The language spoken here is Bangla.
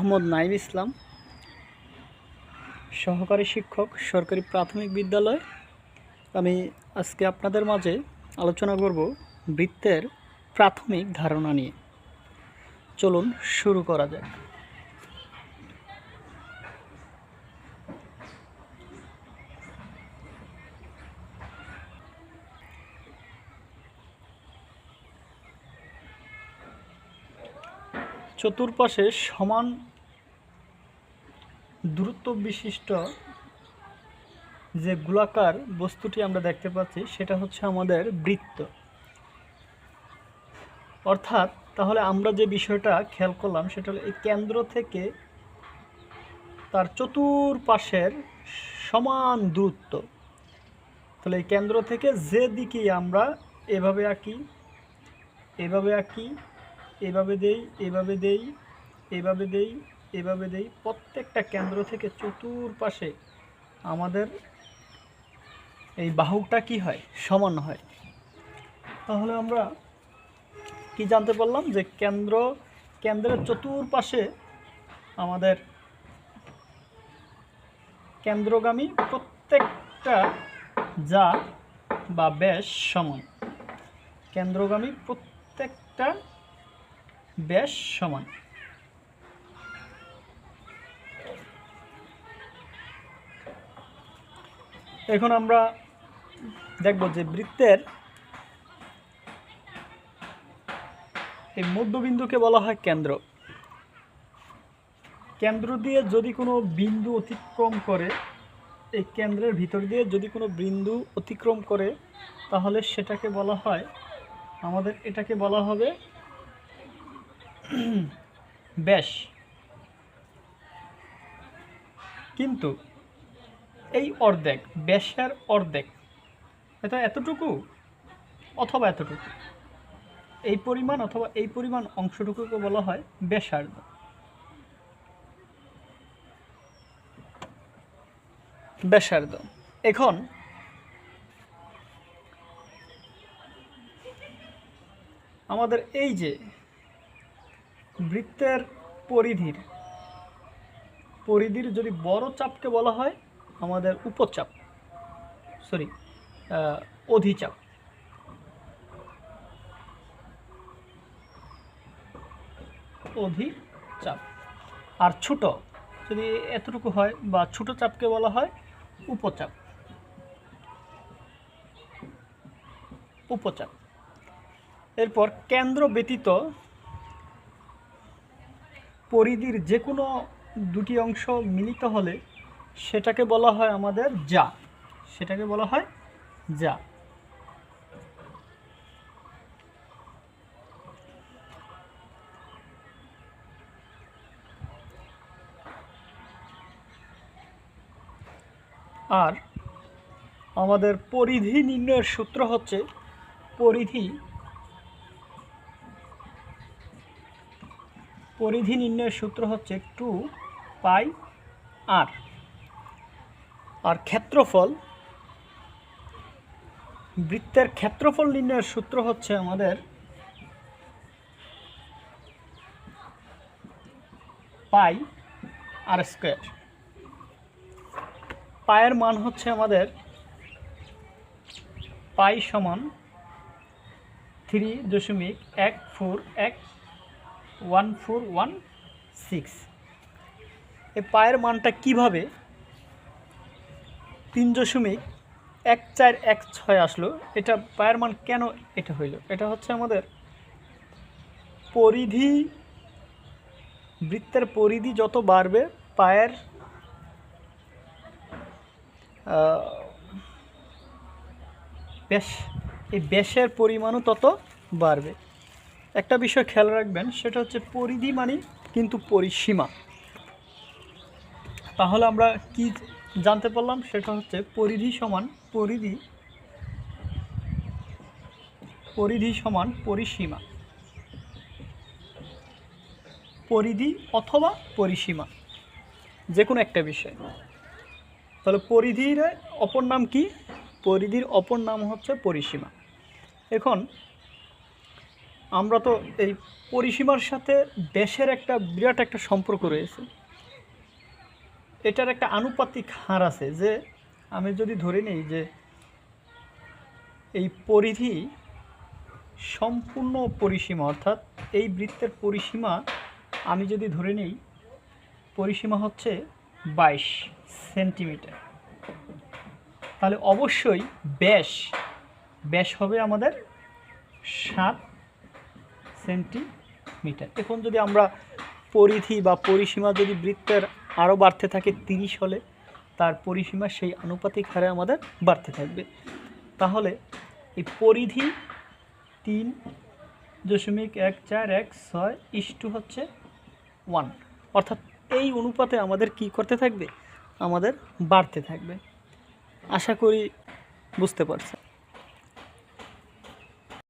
মোহাম্মদ নাইম ইসলাম, সহকারী শিক্ষক, সরকারি প্রাথমিক বিদ্যালয়। আমি আজকে আপনাদের মাঝে আলোচনা করব বৃত্তের প্রাথমিক ধারণা নিয়ে। চলুন শুরু করা যাক। চতুর্পাশে সমান দূরত্ব বিশিষ্ট যে গোলাকার বস্তুটি আমরা দেখতে পাচ্ছি সেটা হচ্ছে আমাদের বৃত্ত। অর্থাৎ তাহলে আমরা যে বিষয়টা খেয়াল করলাম সেটা হলো এই কেন্দ্র থেকে তার চতুর্পাশের সমান দূরত্ব। তাহলে এই কেন্দ্র থেকে যে দিকে আমরা এভাবে আঁকি, এভাবে আঁকি, এভাবে দেই, এভাবে দেই, এভাবে দেই, এভাবে দেই, প্রত্যেকটা কেন্দ্র থেকে চতুর্পাশে আমাদের এই বাহুটা কি হয়? সমান হয়। তাহলে আমরা কি জানতে পারলাম যে কেন্দ্রের চতুর্পাশে আমাদের কেন্দ্রগামী প্রত্যেকটা যা বা ব্যাস সমান। কেন্দ্রগামী প্রত্যেকটা ব্যাস সমান। এখন আমরা দেখব যে বৃত্তের এই মধ্যবিন্দুকে বলা হয় কেন্দ্র। কেন্দ্র দিয়ে যদি কোনো বিন্দু অতিক্রম করে, এই কেন্দ্রের ভিতর দিয়ে যদি কোনো বিন্দু অতিক্রম করে, তাহলে সেটাকে বলা হয়, আমাদের এটাকে বলা হবে ব্যাস। কিন্তু এই অর্ধেক, ব্যাসের অর্ধেক, এটা এতটুকু অথবা এতটুকু, এই পরিমাণ অথবা এই পরিমাণ অংশটুকুকে বলা হয় ব্যাসার্ধ। ব্যাসার্ধ। এখন আমাদের এই যে বৃত্তের পরিধির যদি বড় চাপকে বলা হয় আমাদের উপচাপ, অধিচাপ। অধিচাপ। আর ছোট যদি এতটুকু হয় বা ছোট চাপকে বলা হয় উপচাপ। উপচাপ। এরপর কেন্দ্র ব্যতীত পরিধির যে কোনো দুটি অংশ মিলিত হলে সেটাকে বলা হয় আমাদের যা। সেটাকে বলা হয় যা। আর আমাদের পরিধি নির্ণয়ের সূত্র হচ্ছে পরিধি নির্ণয়ের সূত্র হচ্ছে 2πr। আর ক্ষেত্রফল, বৃত্তের ক্ষেত্রফল নির্ণয়ের সূত্র হচ্ছে আমাদের πr²। পায়ের মান হচ্ছে আমাদের পাই সমান 3.1416। এই পায়ের মানটা কিভাবে 3.1416 আসলো? এটা পায়ের মান কেন এটা হইল? এটা হচ্ছে আমাদের পরিধি, বৃত্তের পরিধি যত বাড়বে পায়ের ব্যাস, এই ব্যাসের পরিমাণও তত বাড়বে। একটা বিষয় খেয়াল রাখবেন, সেটা হচ্ছে পরিধি মানে কিন্তু পরিসীমা। তাহলে আমরা কি জানতে পারলাম? সেটা হচ্ছে পরিধি সমান পরিসীমা। পরিধি অথবা পরিসীমা, যে কোনো একটা বিষয়। তাহলে পরিধির অপর নাম কি? পরিধির অপর নাম হচ্ছে পরিসীমা। এখন আমরা তো এই পরিসীমার সাথে ব্যাসের একটা বিরাট একটা সম্পর্ক রয়েছে। এটার একটা আনুপাতিক হার আছে, যে আমি যদি ধরে নিই যে এই পরিধি সম্পূর্ণ পরিসীমা, অর্থাৎ এই বৃত্তের পরিসীমা আমি যদি ধরে নিই, পরিসীমা হচ্ছে 22 সেন্টিমিটার, তাহলে অবশ্যই ব্যাস হবে আমাদের 7 সেন্টিমিটার। এখন যদি আমরা পরিধি বা পরিসীমা যদি বৃত্তের আরও বাড়তে থাকে 30 হলে, তার পরিসীমা সেই আনুপাতিক হারে আমাদের বাড়তে থাকবে। তাহলে এই পরিধি 3.1416 হচ্ছে 1, অর্থাৎ এই অনুপাতে আমাদের কি করতে থাকবে, আমাদের বাড়তে থাকবে। আশা করি বুঝতে পারছেন।